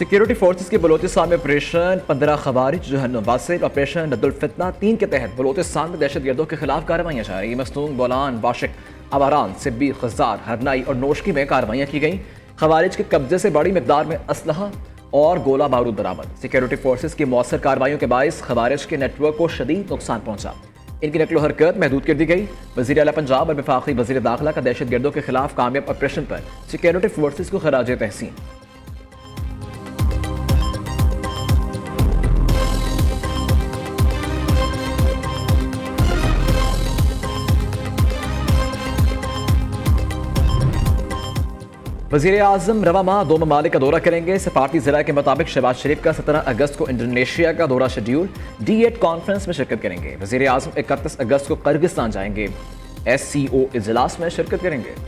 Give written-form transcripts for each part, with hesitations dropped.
Security forces के बलोचिस्तान में operation 15 खवारिज जहन्नुम वासिल ऑपरेशन रद्दुल फितना 3 के तहत बलोचिस्तान में दहशत गर्दों के खिलाफ कार्रवाइयाँ जारी। मस्तूंग, बोलान, वाशिक, अवारान, सिब्बी, खजार, हरनाई और नोशकी में कार्रवाइयाँ की गई। खवारिज के कब्जे से बड़ी मिकदार में असलहा और गोला बारूद बरामद। सिक्योरिटी फोर्सेस की मौसर कार्रवाइयों के बायस खवारिज के नेटवर्क को शदीद नुकसान पहुंचा। इनकी नकलो हरकत महदूद कर दी गई। वज़ीर आला पंजाब और वफाकी वज़ीर दाखिला का दहशत गर्दों के खिलाफ कामयाब ऑपरेशन पर सिक्योरिटी फोर्सेस को खराज तहसीन। वज़ीर आज़म रवा माह 2 ममालिक का दौरा करेंगे। सफारती ज़राए के मुताबिक शहबाज शरीफ का 17 अगस्त को इंडोनेशिया का दौरा शेड्यूल। D8 कॉन्फ्रेंस में शिरकत करेंगे। वज़ीर आज़म 31 अगस्त को किर्गिस्तान जाएंगे। SCO इजलास में शिरकत करेंगे।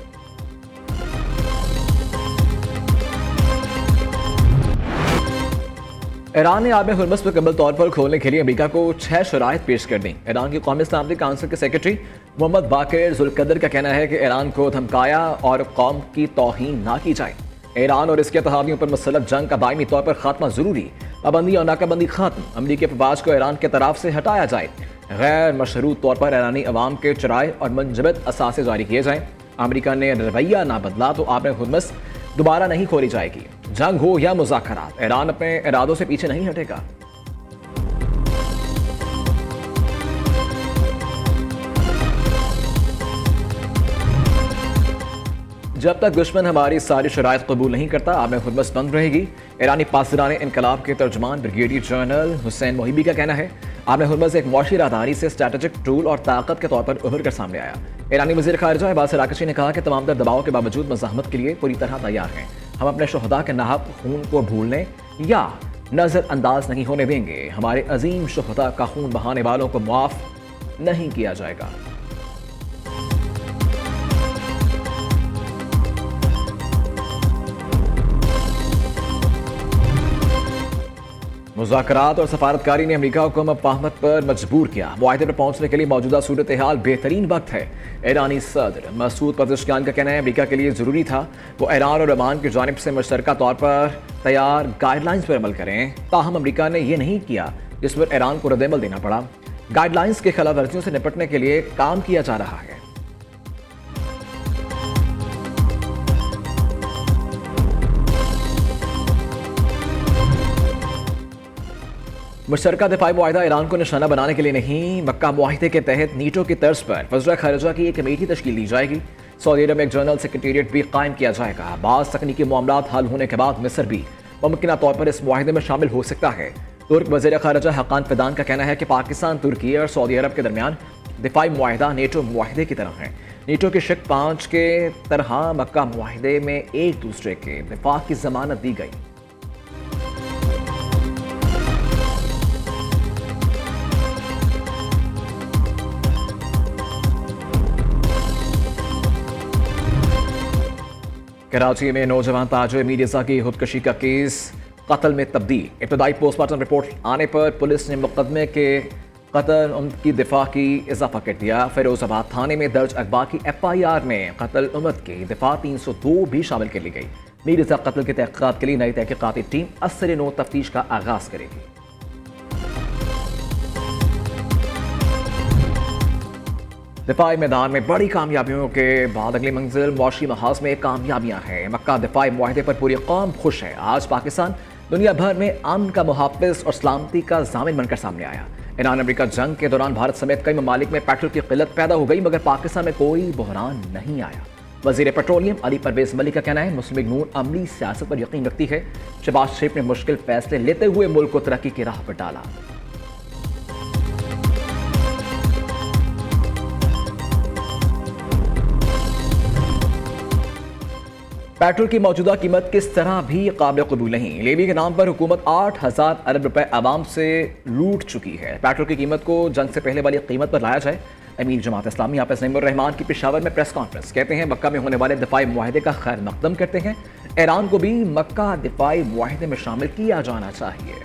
ईरान ने आब हुर्मुज़ पर मुकम्मल तौर पर खोलने के लिए अमेरिका को 6 शराइत पेश कर दी। ईरान की कौमी सलामती काउंसिल के सेक्रेटरी मोहम्मद बाकिर जुल्कदर का कहना है कि ईरान को धमकाया और कौम की तौहीन ना की जाए। ईरान और इसके इत्तेहादियों पर मुसल्लत जंग का दायमी तौर पर खात्मा जरूरी। पाबंदी और नाकाबंदी खत्म। अमरीकी अफवाज को ईरान के तरफ से हटाया जाए। गैर मशरूत तौर पर ईरानी अवाम के चराए और मुंजमद असासे जारी किए जाएँ। अमरीका ने रवैया ना बदला तो आब हुर्मुज़ दोबारा नहीं खोली जाएगी। जंग हो या मुज़ाकरात, ईरान अपने इरादों से पीछे नहीं हटेगा। जब तक दुश्मन हमारी सारी शराइत कबूल नहीं करता, आब हुर्मुज़ बंद रहेगी। ईरानी पासदारान इनकलाब के तर्जुमान ब्रिगेडियर जनरल हुसैन मोहिबी का कहना है आब हुर्मुज़ एक मुआशी राहदारी से स्ट्रैटेजिक टूल और ताकत के तौर पर उभर कर सामने आया। ईरानी वज़ीर ख़ारिजा अब्बास अराग़ची ने कहा कि तमाम तर दबाव के बावजूद मज़ाहमत के लिए पूरी तरह तैयार हैं। हम अपने शुहदा के नाहक खून को भूलने या नज़रअंदाज नहीं होने देंगे। हमारे अजीम शुहदा का खून बहाने वालों को माफ़ नहीं किया जाएगा। मुज़ाकरात और सफारतकारी ने अमेरिका को मुफाहमत पर मजबूर किया। मुआहदे पर पहुंचने के लिए मौजूदा सूरत हाल बेहतरीन वक्त है। ईरानी सदर मसूद पज़ेश्कियान का कहना है अमेरिका के लिए ज़रूरी था वो ईरान और ओमान की जानिब से मुश्तरका तौर पर तैयार गाइडलाइंस पर अमल करें। ताहम अमेरिका ने यह नहीं किया, जिस पर ईरान को रद्द-ए-अमल देना पड़ा। गाइडलाइंस के खिलाफ वर्जियों से निपटने के लिए काम किया जा रहा है। मुश्तरका दिफाई मुआहिदा ईरान को निशाना बनाने के लिए नहीं, मक्का मुआहिदे के तहत नीटो की तर्ज पर वज़ीर ख़ारिजा की एक कमेटी तश्कील दी जाएगी। सऊदी अरब में एक जनरल सेक्रेटेरिएट भी कायम किया जाएगा। बाज़ तकनीकी मामलात हल होने के बाद मिस्र भी मुमकिन तौर पर इस मुआहिदे में शामिल हो सकता है। तुर्क वज़ीर ख़ारिजा हक़ान फ़िदान का कहना है कि पाकिस्तान, तुर्की और सऊदी अरब के दरमियान दिफाई मुआहिदा नेटो मुआहिदे की तरह है। नेटो के शिक 5 के तरह मक्का मुआहिदे में एक दूसरे के दिफा की ज़मानत दी गई। कराची में नौजवान ताजिर मीडिया की खुदकशी का केस कत्ल में तब्दील। इब्तदाई पोस्टमार्टम रिपोर्ट आने पर पुलिस ने मुकदमे के कत्ल की दिफा की इजाफा कर दिया। फिरोजाबाद थाने में दर्ज अखबार की FIR में कत्ल उम्मत की दिफा 302 भी शामिल कर ली गई। मीडिया कत्ल की तहकीकात के लिए नई तहकीकाती टीम असर-ए-नौ तफ्तीश का आगाज करेगी। दिफाई मैदान में बड़ी कामयाबियों के बाद अगली मंजिल मुआशी महाज में कामयाबियां हैं। मक्का दिफाई मुआहिदे पर पूरी कौम खुश है। आज पाकिस्तान दुनिया भर में अमन का मुहाफ़िज़ और सलामती का ज़ामिन बनकर सामने आया। ईरान अमेरिका जंग के दौरान भारत समेत कई ममालिक में पेट्रोल की किल्लत पैदा हो गई, मगर पाकिस्तान में कोई बहरान नहीं आया। वज़ीर पेट्रोलियम अली परवेज़ मलिक का कहना है मुस्लिम लीग नून अमली सियासत पर यकीन रखती है। शहबाज शरीफ ने मुश्किल फैसले लेते हुए मुल्क को तरक्की की राह पर डाला। पेट्रोल की मौजूदा कीमत किस तरह भी काबिल कबूल नहीं। लेवी के नाम पर हुकूमत 8,000 अरब रुपए आवाम से लूट चुकी है। पेट्रोल की कीमत को जंग से पहले वाली कीमत पर लाया जाए। अमीर जमात इस्लामी हाफिज़ नईमुर रहमान की पेशावर में प्रेस कॉन्फ्रेंस। कहते हैं मक्का में होने वाले दिफाई मुआहिदे का खैर मकदम करते हैं। ईरान को भी मक्का दिफाई मुआहिदे में शामिल किया जाना चाहिए।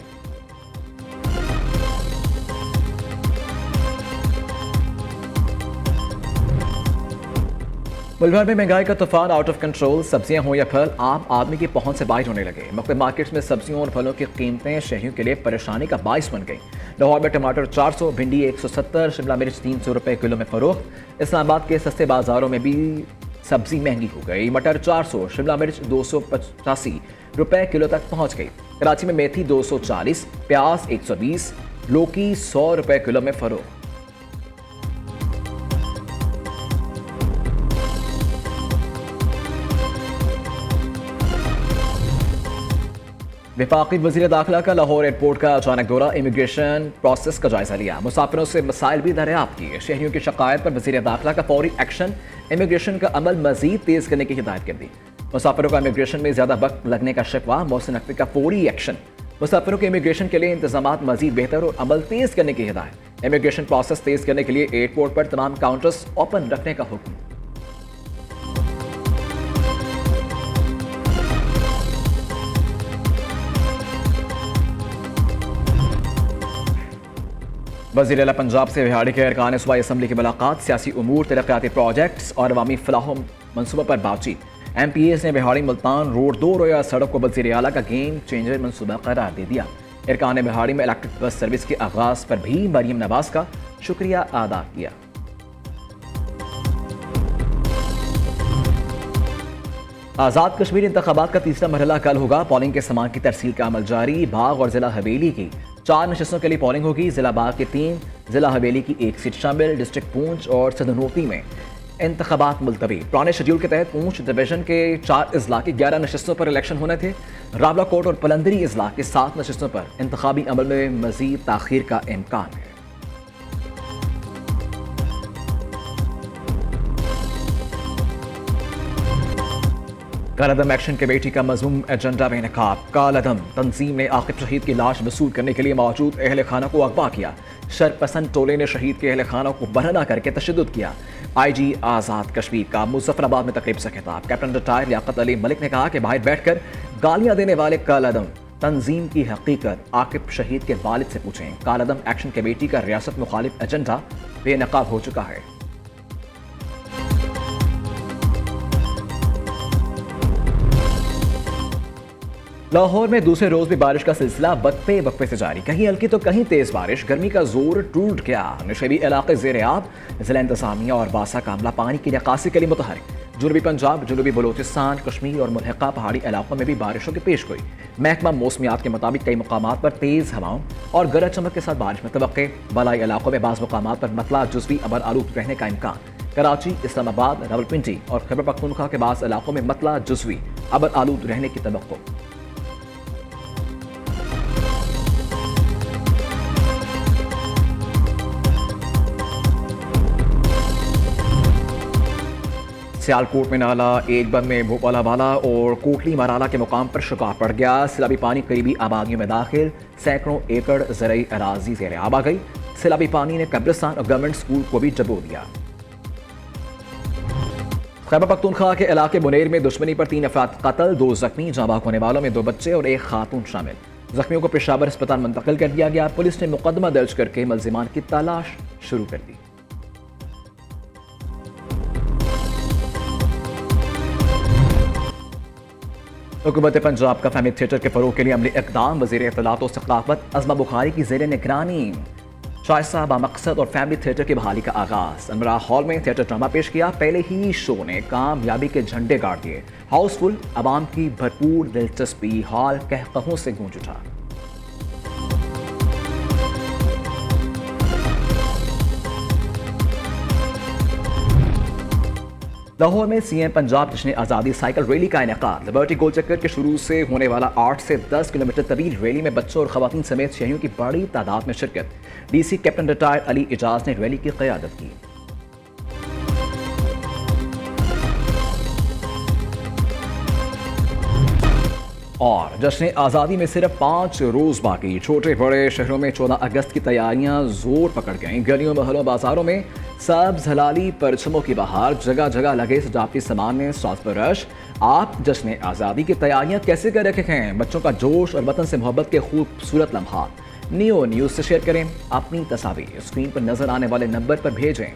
मुल्क भर में महंगाई का तूफान आउट ऑफ कंट्रोल। सब्जियां हो या फल आम आदमी की पहुंच से बाहर होने लगे। मुख्तलिफ मार्केट्स में सब्जियों और फलों की कीमतें शहरियों के लिए परेशानी का बाइस बन गई। लाहौर में टमाटर 400, भिंडी 170, शिमला मिर्च 300 रुपए किलो में फरोख्त। इस्लामाबाद के सस्ते बाजारों में भी सब्जी महंगी हो गई। मटर 400, शिमला मिर्च 285 रुपए किलो तक पहुंच गई। कराची में मेथी 240, प्याज 120, लौकी 100 रुपए किलो में फरोख्त। वफाकी वज़ीर दाखिला का लाहौर एयरपोर्ट का अचानक दौरा। इमिग्रेशन प्रोसेस का जायजा लिया। मुसाफिरों से मसाइल भी दरियाफ्त किए। शहरियों की शिकायत पर वज़ीर दाखिला का फौरी एक्शन। इमिग्रेशन का अमल मजीद तेज़ करने की हिदायत कर दी। मुसाफिरों का इमिग्रेशन में ज़्यादा वक्त लगने का शिकवा। मोहसिन नकवी का फौरी एक्शन। मुसाफिरों के इमिग्रेशन के लिए इंतजामात मजीद बेहतर और अमल तेज़ करने की हिदायत। इमिग्रेशन प्रोसेस तेज़ करने के लिए एयरपोर्ट पर तमाम काउंटर्स ओपन रखने का हुक्म। वज़ीर आला पंजाब से बिहाड़ी के अरकान सूबाई असम्बली की मुलाकात। सियासी उमूर, तरक्याती प्रोजेक्ट्स और अवामी फलाह मनसूबों पर बातचीत। MPAs ने बिहाड़ी मुल्तान रोड 2 रोया सड़क को वज़ीर आला का गेम चेंजर मनसूबा करार दे दिया। अरकान ने बिहाड़ी में इलेक्ट्रिक बस सर्विस के आगाज़ पर भी मरीम नवाज का शुक्रिया अदा किया। आज़ाद कश्मीर इंतखाबात का तीसरा मरहला कल होगा। पोलिंग के सामान की तरसील का अमल जारी। बाग और जिला हवेली की 4 नशस्तों के लिए पोलिंग होगी। जिला बाग की 3, जिला हवेली की 1 सीट शामिल। डिस्ट्रिक्ट पूंछ और सदनोती में इंतखाबात मुलतवी। पुराने शेड्यूल के तहत पूंछ डिवीजन के 4 अजला की 11 नशस्तों पर इलेक्शन होने थे। रावलाकोट और पलंदरी अजला के 7 नशस्तों पर इंतखाबी अमल में मजीद ताखीर का इम्कान है। कालादम एक्शन कमेटी का मज़मूम एजेंडा में इनकाब। कालादम तंजीम ने आकिब शहीद की लाश वसूल करने के लिए मौजूद अहल खाना को अगवा किया। शरपसंद टोले ने शहीद के अहल खाना को बरहना करके तशद्दुद किया। IG आज़ाद कश्मीर का मुजफ्फराबाद में तकरीब से खिताब। कैप्टन रिटायर लियाकत अली मलिक ने कहा कि बाहर बैठकर गालियां देने वाले कालादम तंजीम की हकीकत आकिब शहीद के वालिद से पूछें। कालादम एक्शन कमेटी का रियासत मुखालिफ एजेंडा बेनकाब हो चुका है। लाहौर में दूसरे रोज भी बारिश का सिलसिला वक्फे वक्फे से जारी। कहीं हल्की तो कहीं तेज बारिश। गर्मी का जोर टूट गया। नशेबी इलाके ज़ेर आब। जिला इंतजामिया और बासा का अमला पानी की निकासी के लिए मुतहरिक। जनूबी पंजाब, जनूबी बलोचिस्तान, कश्मीर और मुल्हिका पहाड़ी इलाकों में भी बारिशों की पेश गोई। महकमा मौसमियात के मुताबिक कई मकामात पर तेज हवाओं और गरज चमक के साथ बारिश में तवक्के। बलाई इलाकों में बाज़ मकामात पर मतला जुज़वी अबर आलूद रहने का इम्कान। कराची, इस्लामाबाद, रावलपिंडी और खैबर पख्तूनख्वा के बाज़ इलाकों में मतला जुज़वी अबर आलूद रहने की तवक्को। सियालकोट में नाला एक बंद में भोपाला वाला और कोटली मराला के मुकाम पर शिकार पड़ गया। सैलाबी पानी करीबी आबादियों में दाखिल। सैकड़ों एकड़ ज़रई अराजी ज़ेर आब आ गई। सैलाबी पानी ने कब्रिस्तान और गवर्नमेंट स्कूल को भी डुबो दिया। खैबर पख्तूनख्वा के इलाके मुनेर में दुश्मनी पर 3 अफराद कत्ल, 2 जख्मी। जाँ बाग होने वालों में 2 बच्चे और 1 खातून शामिल। जख्मियों को पेशावर अस्पताल मुंतकिल कर दिया गया। पुलिस ने मुकदमा दर्ज करके मुल्जिमान की तलाश शुरू कर दी। हुकूमत पंजाब का फैमिली थिएटर के फरोग के लिए अमली इक़दाम। वज़ीर इत्तलात और सक़ाफ़त अज़मा बुखारी की ज़ेर निगरानी शाइस्ता बामक़सद और फैमिली थिएटर की बहाली का आगाज़। अनवरा हॉल में थिएटर ड्रामा पेश किया। पहले ही शो ने कामयाबी के झंडे गाड़ दिए। हाउसफुल, आवाम की भरपूर दिलचस्पी। हॉल कहकहों से गूंज उठा। लाहौर में CM पंजाब जश्न आज़ादी साइकिल रैली का इनेकाद। लिबर्टी गोल चक्कर के शुरू से होने वाला 8 से 10 किलोमीटर तवील रैली में बच्चों और खवातीन समेत शहरियों की बड़ी तादाद में शिरकत। DC captain retired Ali Ijaz ने रैली की क़यादत की। और जश्न आज़ादी में सिर्फ 5 रोज बाकी। छोटे बड़े शहरों में 14 अगस्त की तैयारियां जोर पकड़ गईं। गलियों महलों बाजारों में सब्ज हलाली परचमों की बहार। जगह जगह लगे सजावटी सामान में स्वाद पर रश। आप जश्न आज़ादी की तैयारियां कैसे कर रखे हैं? बच्चों का जोश और वतन से मोहब्बत के खूबसूरत लम्हात नियो न्यूज़ से शेयर करें। अपनी तस्वीर स्क्रीन पर नजर आने वाले नंबर पर भेजें।